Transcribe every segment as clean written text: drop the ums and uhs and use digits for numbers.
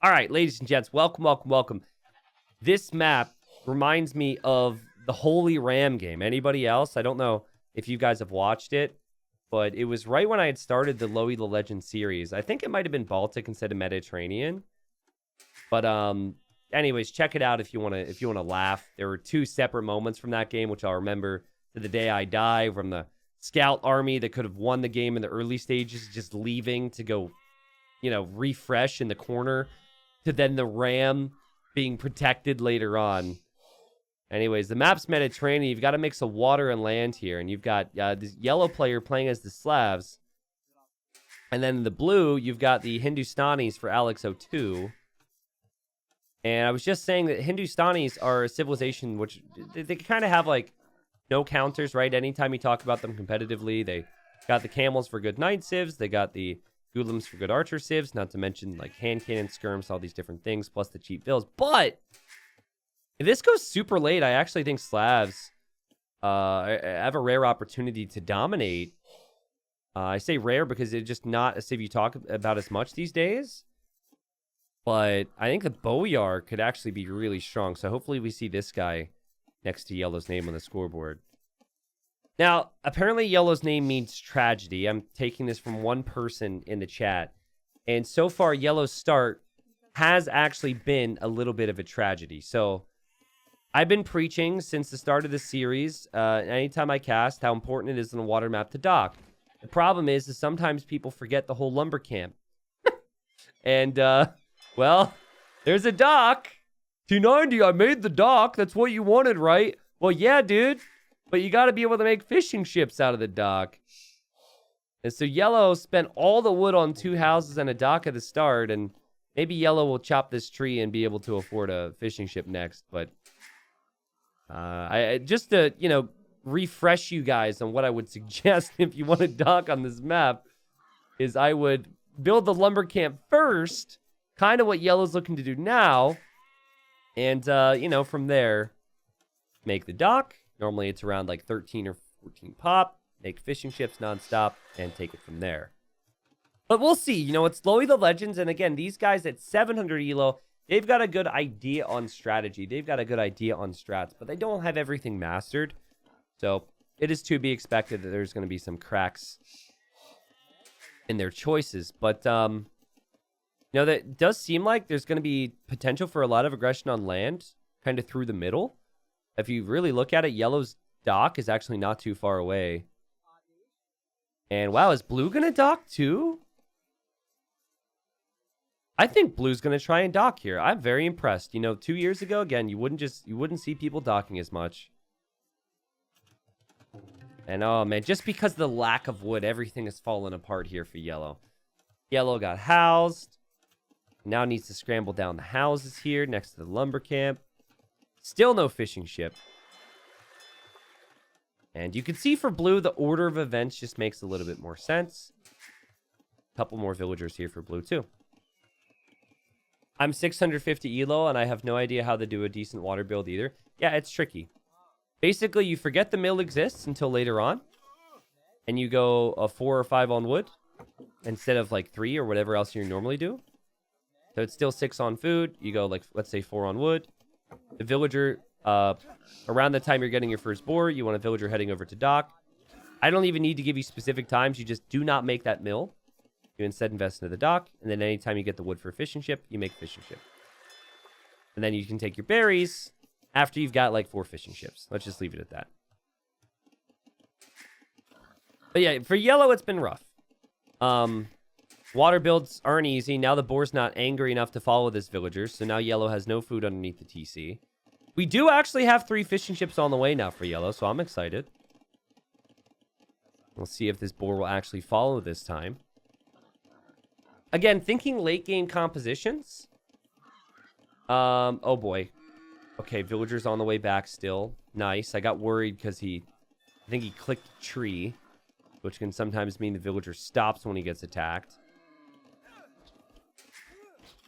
All right, ladies and gents, welcome, welcome, welcome. This map reminds me of the Holy Ram game. Anybody else? I don't know if you guys have watched it, but it was right when I had started the Lowy the Legend series. I think it might have been Baltic instead of Mediterranean. But anyways, check it out if you want to laugh. There were two separate moments from that game which I'll remember to the day I die, from the scout army that could have won the game in the early stages just leaving to go, refresh in the corner, to then the Ram being protected later on. Anyways, the map's Mediterranean. You've got a mix of water and land here. And you've got this yellow player playing as the Slavs. And then in the blue, you've got the Hindustanis for Alex 02. And I was just saying that Hindustanis are a civilization which they kind of have like no counters, right? Anytime you talk about them competitively, they got the camels for good knight civs. They got the Golems for good archer civs, not to mention like hand cannon, skirms, all these different things, plus the cheap vills. But if this goes super late, I actually think Slavs have a rare opportunity to dominate. I say rare because it's just not a civ you talk about as much these days. But I think the Boyar could actually be really strong. So hopefully we see this guy next to Yellow's name on the scoreboard. Now, apparently Yellow's name means tragedy. I'm taking this from one person in the chat. And so far, Yellow's start has actually been a little bit of a tragedy. So I've been preaching since the start of the series, anytime I cast, how important it is on a water map to dock. The problem is sometimes people forget the whole lumber camp. And, well, there's a dock. 290, I made the dock. That's what you wanted, right? Well, yeah, dude. But you got to be able to make fishing ships out of the dock. And so Yellow spent all the wood on two houses and a dock at the start. And maybe Yellow will chop this tree and be able to afford a fishing ship next. But just to, refresh you guys on what I would suggest if you want to dock on this map is I would build the lumber camp first. Kind of what Yellow's looking to do now. And, from there, make the dock. Normally it's around like 13 or 14 pop. Make fishing ships nonstop and take it from there. But we'll see. It's Lowy the Legends. And again, these guys at 700 elo, they've got a good idea on strategy. They've got a good idea on strats, but they don't have everything mastered. So it is to be expected that there's going to be some cracks in their choices. But, that does seem like there's going to be potential for a lot of aggression on land, kind of through the middle. If you really look at it, Yellow's dock is actually not too far away. And wow, is Blue going to dock too? I think Blue's going to try and dock here. I'm very impressed. 2 years ago, again, you wouldn't see people docking as much. And oh man, just because of the lack of wood, everything has fallen apart here for Yellow. Yellow got housed. Now needs to scramble down the houses here next to the lumber camp. Still no fishing ship. And you can see for Blue, the order of events just makes a little bit more sense. A couple more villagers here for Blue, too. I'm 650 elo, and I have no idea how to do a decent water build either. Yeah, it's tricky. Basically, you forget the mill exists until later on. And you go a 4 or 5 on wood instead of like 3 or whatever else you normally do. So it's still 6 on food. You go like, let's say 4 on wood. The villager, around the time you're getting your first boar, you want a villager heading over to dock. I don't even need to give you specific times. You just do not make that mill. You instead invest into the dock. And then anytime you get the wood for a fishing ship, you make a fishing ship. And then you can take your berries after you've got like 4 fishing ships. Let's just leave it at that. But yeah, for Yellow, it's been rough. Water builds aren't easy. Now the boar's not angry enough to follow this villager. So now Yellow has no food underneath the TC. We do actually have 3 fishing ships on the way now for Yellow. So I'm excited. We'll see if this boar will actually follow this time. Again, thinking late game compositions. Oh boy. Okay, villager's on the way back still. Nice. I got worried because I think he clicked tree, which can sometimes mean the villager stops when he gets attacked.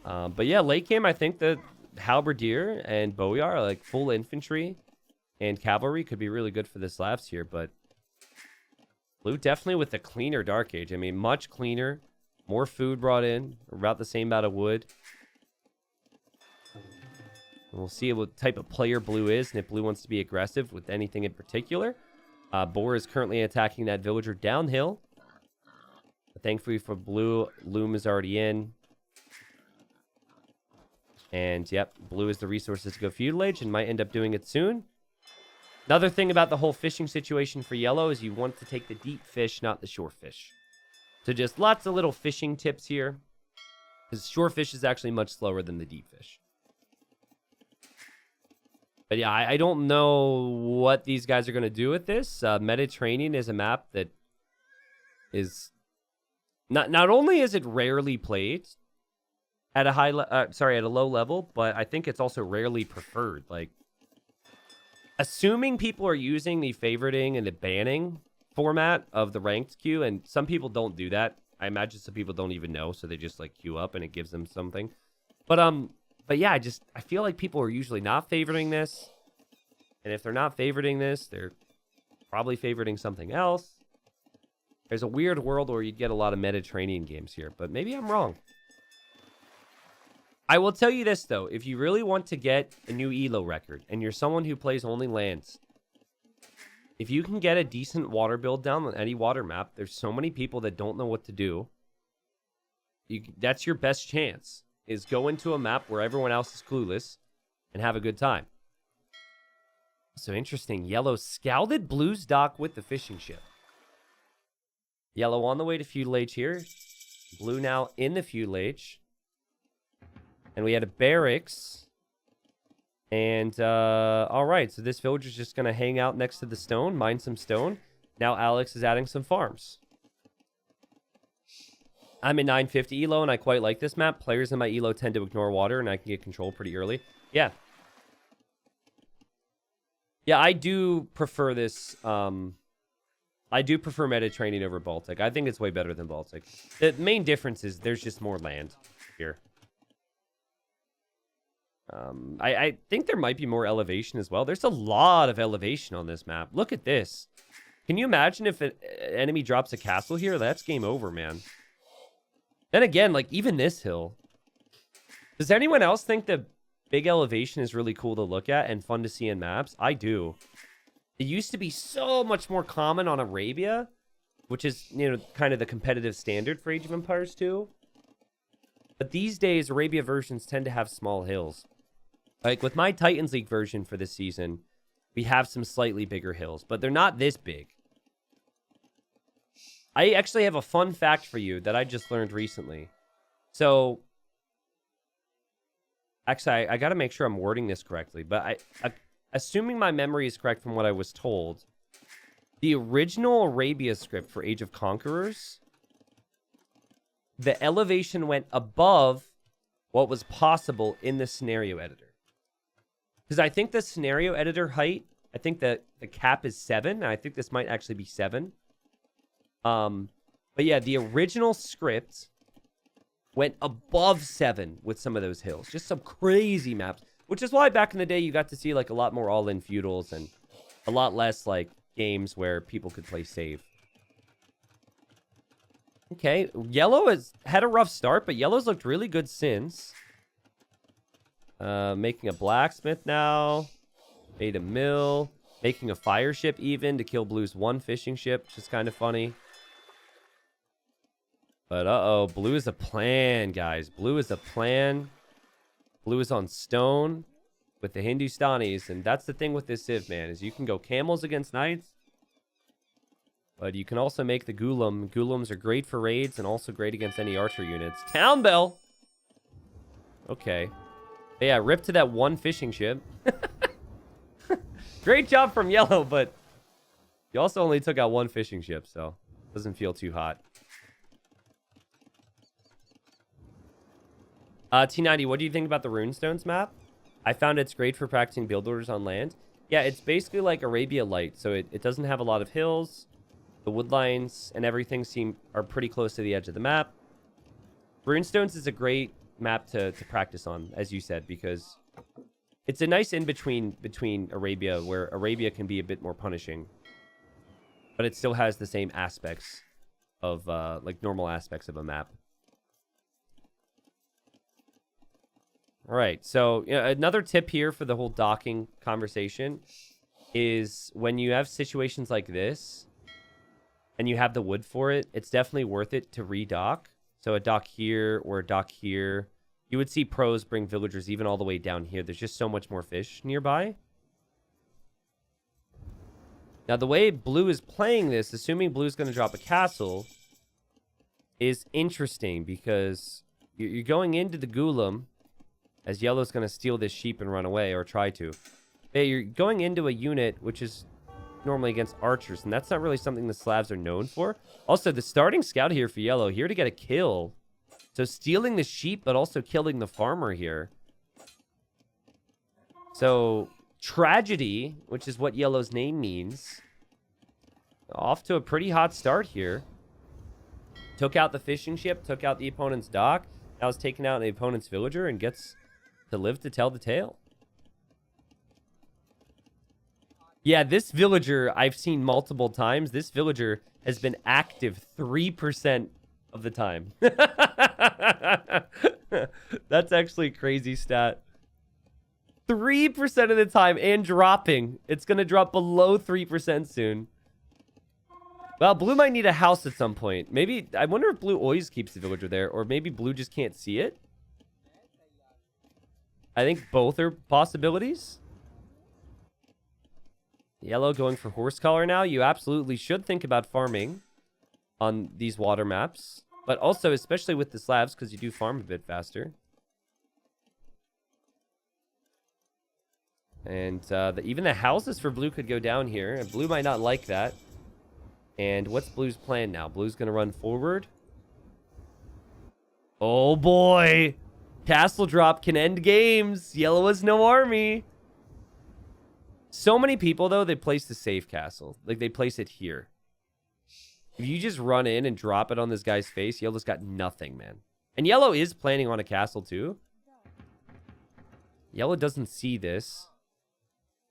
But yeah, late game, I think the halberdier and boyar, like full infantry and cavalry, could be really good for the Slavs here. But Blue definitely with the cleaner Dark Age. I mean, much cleaner, more food brought in, about the same amount of wood. And we'll see what type of player blue is, and if blue wants to be aggressive with anything in particular. Boar is currently attacking that villager downhill. But thankfully for blue, Loom is already in. And, yep, blue is the resources to go feudal age and might end up doing it soon. Another thing about the whole fishing situation for yellow is you want to take the deep fish, not the shore fish. So just lots of little fishing tips here. Because shore fish is actually much slower than the deep fish. But yeah, I don't know what these guys are going to do with this. Mediterranean is a map that is... Not only is it rarely played at a at a low level, but I think it's also rarely preferred. Like, assuming people are using the favoriting and the banning format of the ranked queue, and some people don't do that. I imagine some people don't even know, so they just like queue up and it gives them something. But yeah, I feel like people are usually not favoriting this. And if they're not favoriting this, they're probably favoriting something else. There's a weird world where you'd get a lot of Mediterranean games here, but maybe I'm wrong. I will tell you this, though. If you really want to get a new ELO record, and you're someone who plays only lands, if you can get a decent water build down on any water map, there's so many people that don't know what to do. That's your best chance, is go into a map where everyone else is clueless and have a good time. So interesting. Yellow scalded blue's dock with the fishing ship. Yellow on the way to feudal age here. Blue now in the feudal age. And we had a barracks. And, alright. So this villager's just going to hang out next to the stone, mine some stone. Now Alex is adding some farms. I'm at 950 elo, and I quite like this map. Players in my elo tend to ignore water, and I can get control pretty early. Yeah. Yeah, I do prefer this, I do prefer Mediterranean over Baltic. I think it's way better than Baltic. The main difference is there's just more land here. I think there might be more elevation as well. There's a lot of elevation on this map. Look at this. Can you imagine if an enemy drops a castle here? That's game over, man. Then again, like, even this hill. Does anyone else think the big elevation is really cool to look at and fun to see in maps? I do. It used to be so much more common on Arabia, which is, you know, kind of the competitive standard for Age of Empires 2. But these days, Arabia versions tend to have small hills. Like, with my Titans League version for this season, we have some slightly bigger hills, but they're not this big. I actually have a fun fact for you that I just learned recently. So, actually, I got to make sure I'm wording this correctly, but assuming my memory is correct from what I was told, the original Arabia script for Age of Conquerors, the elevation went above what was possible in the scenario editor. Because I think the scenario editor height, I think that the cap is 7, and I think this might actually be 7. But yeah, the original script went above 7 with some of those hills. Just some crazy maps. Which is why back in the day you got to see like a lot more all-in feudals and a lot less like games where people could play save. Okay, yellow has had a rough start, but yellow's looked really good since. Making a blacksmith now. Made a mill. Making a fire ship even to kill blue's one fishing ship, which is kind of funny. But uh-oh, blue is a plan, guys. Blue is a plan. Blue is on stone with the Hindustanis. And that's the thing with this Civ, man, is you can go camels against knights. But you can also make the Golem. Golems are great for raids and also great against any archer units. Town Bell! Okay. But yeah, rip to that one fishing ship. Great job from yellow, but you also only took out one fishing ship, so it doesn't feel too hot. T90, what do you think about the Runestones map? I found it's great for practicing build orders on land. Yeah, it's basically like Arabia Light, so it doesn't have a lot of hills. The wood lines and everything are pretty close to the edge of the map. Runestones is a great map to practice on, as you said, because it's a nice in-between between Arabia, where Arabia can be a bit more punishing. But it still has the same aspects of, like, normal aspects of a map. All right. So another tip here for the whole docking conversation is when you have situations like this and you have the wood for it, it's definitely worth it to redock. So a dock here or a dock here. You would see pros bring villagers even all the way down here. There's just so much more fish nearby. Now, the way blue is playing this, assuming blue is going to drop a castle, is interesting because you're going into the Golem as yellow's going to steal this sheep and run away, or try to. Hey, you're going into a unit which is normally against archers, and that's not really something the Slavs are known for. Also, the starting scout here for yellow, here to get a kill. So stealing the sheep, but also killing the farmer here. So tragedy, which is what yellow's name means. Off to a pretty hot start here. Took out the fishing ship, took out the opponent's dock. Now is taking out the opponent's villager and gets to live to tell the tale. Yeah, this villager I've seen multiple times. This villager has been active 3% of the time. That's actually a crazy stat. 3% of the time and dropping. It's going to drop below 3% soon. Well, blue might need a house at some point. Maybe, I wonder if blue always keeps the villager there, or maybe blue just can't see it. I think both are possibilities. Yellow going for horse collar now. You absolutely should think about farming on these water maps, but also especially with the Slavs, because you do farm a bit faster. And even the houses for blue could go down here, and blue might not like that. And what's blue's plan now? Blue's going to run forward. Oh boy! Castle drop can end games. Yellow has no army. So many people, though, they place the safe castle. Like, they place it here. If you just run in and drop it on this guy's face, yellow's got nothing, man. And yellow is planning on a castle, too. Yellow doesn't see this.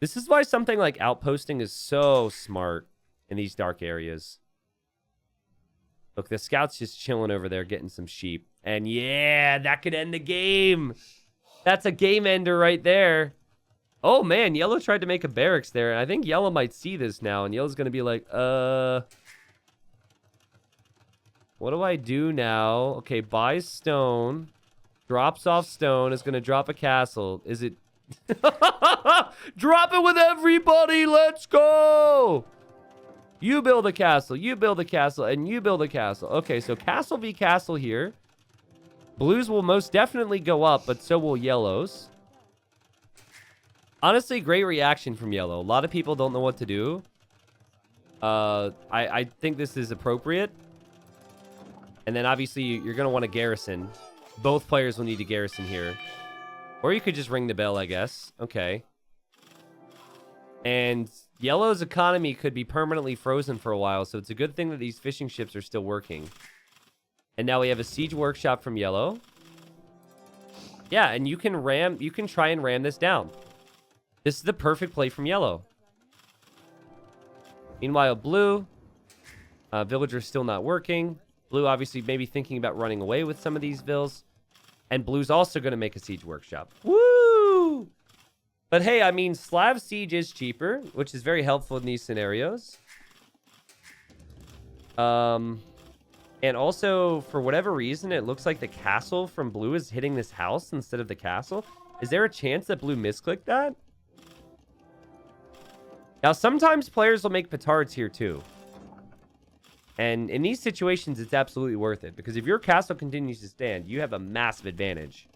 This is why something like outposting is so smart in these dark areas. Look, the scout's just chilling over there getting some sheep. And yeah, that could end the game. That's a game ender right there. Oh, man, yellow tried to make a barracks there. And I think yellow might see this now. And yellow's going to be like, what do I do now? Okay, buys stone. Drops off stone. Is going to drop a castle. Is it... Drop it with everybody. Let's go. You build a castle. You build a castle. And you build a castle. Okay, so castle v castle here. Blues will most definitely go up, but so will yellows. Honestly, great reaction from yellow. A lot of people don't know what to do. I think this is appropriate. And then obviously you're going to want to garrison. Both players will need to garrison here. Or you could just ring the bell, I guess. Okay. And yellow's economy could be permanently frozen for a while, so it's a good thing that these fishing ships are still working. And now we have a siege workshop from yellow. Yeah, and you can try and ram this down. This is the perfect play from yellow. Meanwhile, blue, villager's still not working. Blue obviously maybe thinking about running away with some of these vills. And blue's also going to make a siege workshop. Woo! But hey, I mean, Slav siege is cheaper, which is very helpful in these scenarios. And also, for whatever reason, it looks like the castle from blue is hitting this house instead of the castle. Is there a chance that blue misclicked that? Now, sometimes players will make petards here too. And in these situations, it's absolutely worth it. Because if your castle continues to stand, you have a massive advantage.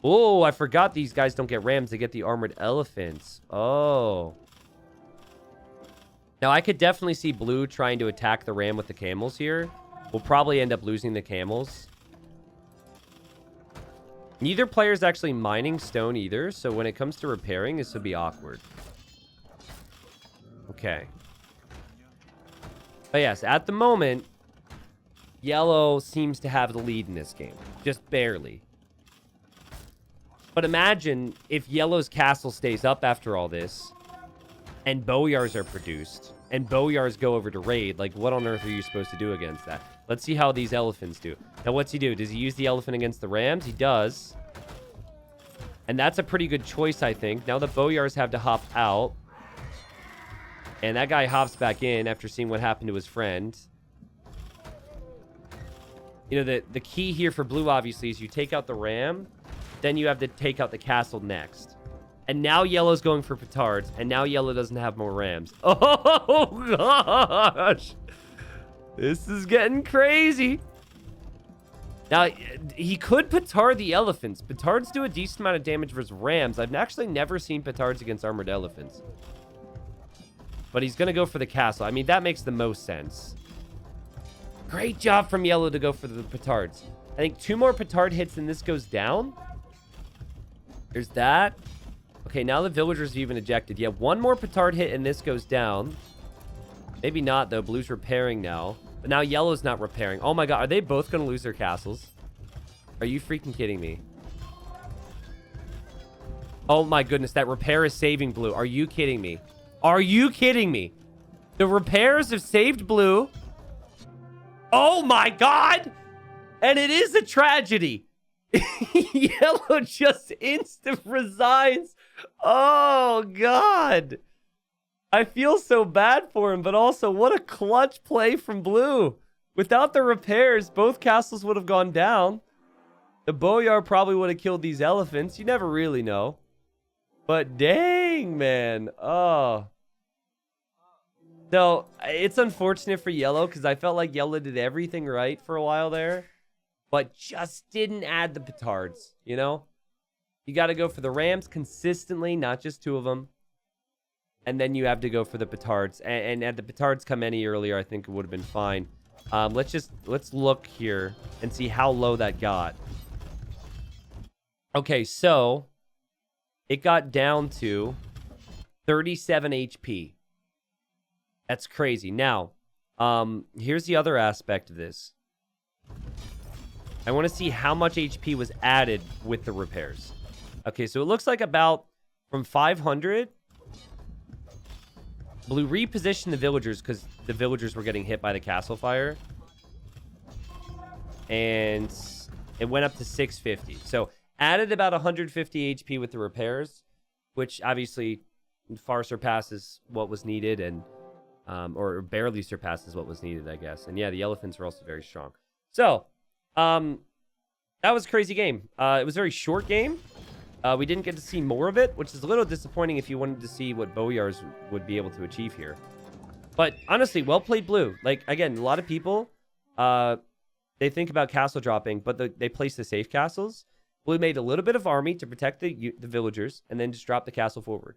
Oh, I forgot these guys don't get rams. They get the armored elephants. Oh. Now, I could definitely see blue trying to attack the ram with the camels here. We'll probably end up losing the camels. Neither player is actually mining stone either. So when it comes to repairing, this would be awkward. Okay. But yes, at the moment, yellow seems to have the lead in this game. Just barely. But imagine if yellow's castle stays up after all this, and bowyars are produced, and bowyars go over to raid. Like, what on earth are you supposed to do against that? Let's see how these elephants do. Now, what's he do? Does he use the elephant against the rams? He does. And that's a pretty good choice, I think. Now the Boyars have to hop out. And that guy hops back in after seeing what happened to his friend. You know, the key here for blue, obviously, is you take out the ram. Then you have to take out the castle next. And now yellow's going for petards. And now yellow doesn't have more rams. Oh, gosh. This is getting crazy. Now, he could petard the elephants. Petards do a decent amount of damage versus rams. I've actually never seen petards against armored elephants. But he's going to go for the castle. I mean, that makes the most sense. Great job from yellow to go for the petards. I think 2 more petard hits and this goes down. There's that. Okay, now the villagers have even ejected. Yeah, 1 more petard hit and this goes down. Maybe not, though. Blue's repairing now. But now yellow's not repairing. Oh my god, are they both going to lose their castles? Are you freaking kidding me? Oh my goodness, that repair is saving blue. Are you kidding me? Are you kidding me? The repairs have saved blue. Oh my god! And it is a tragedy. Yellow just instant resigns. Oh god. I feel so bad for him, but also what a clutch play from blue. Without the repairs, both castles would have gone down. The Boyar probably would have killed these elephants. You never really know. But dang, man. Oh. So, it's unfortunate for yellow because I felt like yellow did everything right for a while there. But just didn't add the petards, you know? You got to go for the rams consistently, not just 2 of them. And then you have to go for the petards. And had the petards come any earlier, I think it would have been fine. Let's look here and see how low that got. Okay, so it got down to 37 HP. That's crazy. Now, here's the other aspect of this. I want to see how much HP was added with the repairs. Okay, so it looks like about from 500... Blue repositioned the villagers because the villagers were getting hit by the castle fire. And it went up to 650. So added about 150 HP with the repairs, which obviously far surpasses what was needed and or barely surpasses what was needed, I guess. And yeah, the elephants were also very strong. So that was a crazy game. It was a very short game. We didn't get to see more of it, which is a little disappointing if you wanted to see what Boyars would be able to achieve here. But honestly, well played, blue. Like, again, a lot of people, they think about castle dropping, but they place the safe castles. Blue made a little bit of army to protect the villagers, and then just drop the castle forward.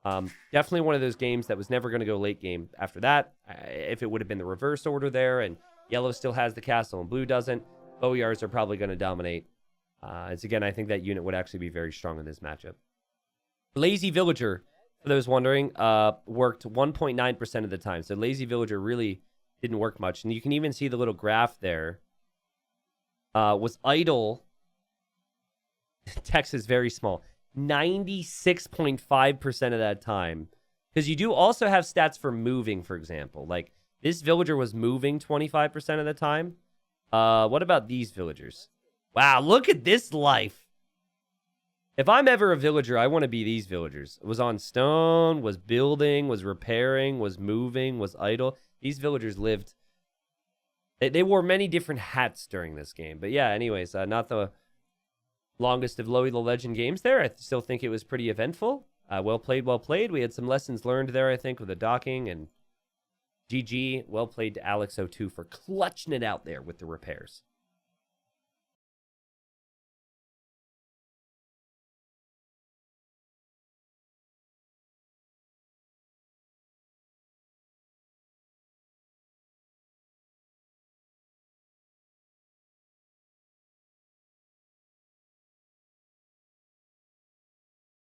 Definitely one of those games that was never going to go late game after that. If it would have been the reverse order there, and yellow still has the castle and blue doesn't, Boyars are probably going to dominate. As again, I think that unit would actually be very strong in this matchup. Lazy Villager, for those wondering, worked 1.9% of the time. So Lazy Villager really didn't work much. And you can even see the little graph there. Was idle. Text is very small. 96.5% of that time. Because you do also have stats for moving, for example. Like, this villager was moving 25% of the time. What about these villagers? Wow, look at this life. If I'm ever a villager, I want to be these villagers. Was on stone, was building, was repairing, was moving, was idle. These villagers lived. They wore many different hats during this game. But yeah, anyways, not the longest of Lowy the Legend games there. I still think it was pretty eventful. Well played, well played. We had some lessons learned there, I think, with the docking. And GG, well played to Alex02 for clutching it out there with the repairs.